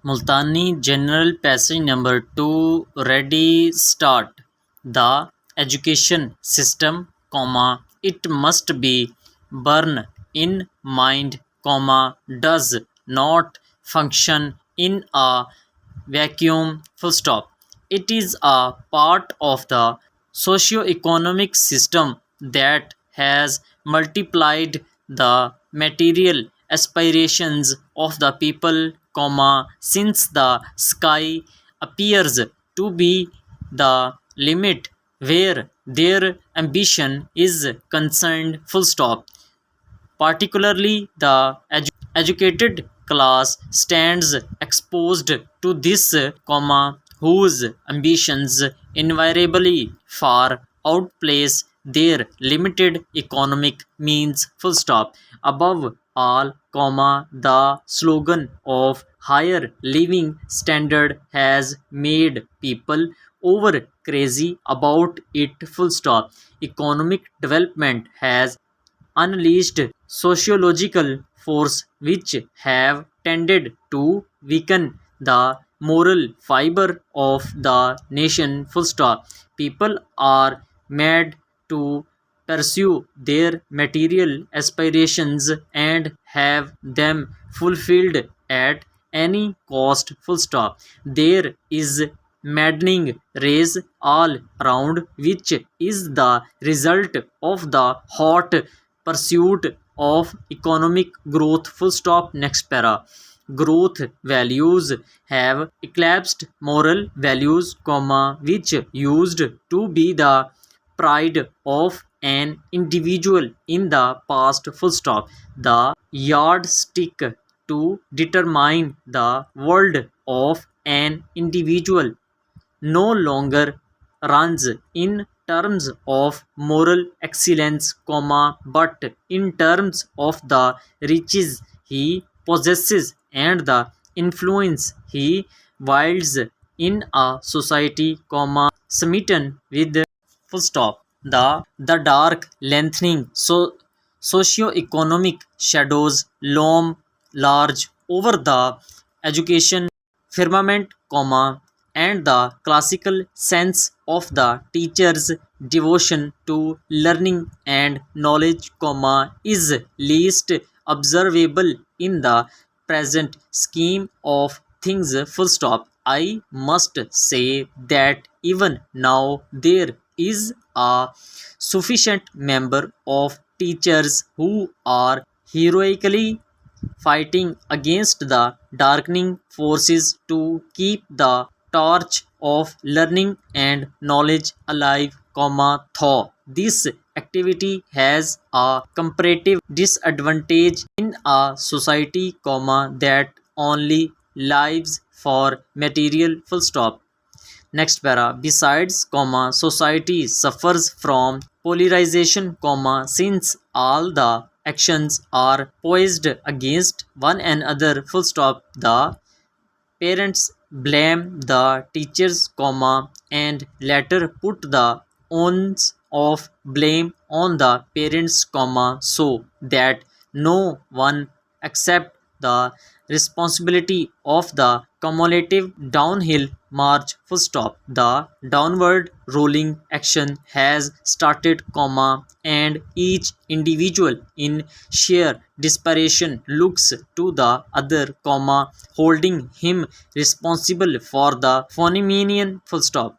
Multani General Passage Number 2 Ready Start. The education system, it must be borne in mind, does not function in a vacuum, full stop. It is a part of the socio-economic system that has multiplied the material aspirations of the people, since the sky appears to be the limit where their ambition is concerned, full stop. Particularly the educated class stands exposed to this, whose ambitions invariably far outplace their limited economic means, full stop. Above all, the slogan of higher living standard has made people over crazy about it, full stop. Economic development has unleashed sociological force which have tended to weaken the moral fiber of the nation, full stop. People are mad to pursue their material aspirations and have them fulfilled at any cost, full stop. There is maddening race all around, which is the result of the hot pursuit of economic growth, full stop. Next para. Growth values have eclipsed moral values, which used to be the pride of an individual in the past, full stop. The yardstick to determine the world of an individual no longer runs in terms of moral excellence, but in terms of the riches he possesses and the influence he wields in a society, smitten with, full stop. The dark lengthening socio-economic shadows loom large over the education firmament, and the classical sense of the teacher's devotion to learning and knowledge, is least observable in the present scheme of things, full stop. I must say that even now there is a sufficient number of teachers who are heroically fighting against the darkening forces to keep the torch of learning and knowledge alive, though this activity has a comparative disadvantage in a society, that only lives for material, full stop. Next para. Besides, society suffers from polarization, since all the actions are poised against one another, full stop. The parents blame the teachers, and later put the onus of blame on the parents, so that no one accept the responsibility of the cumulative downhill march, full stop. The downward rolling action has started, and each individual in sheer desperation looks to the other, holding him responsible for the phenomenon, full stop.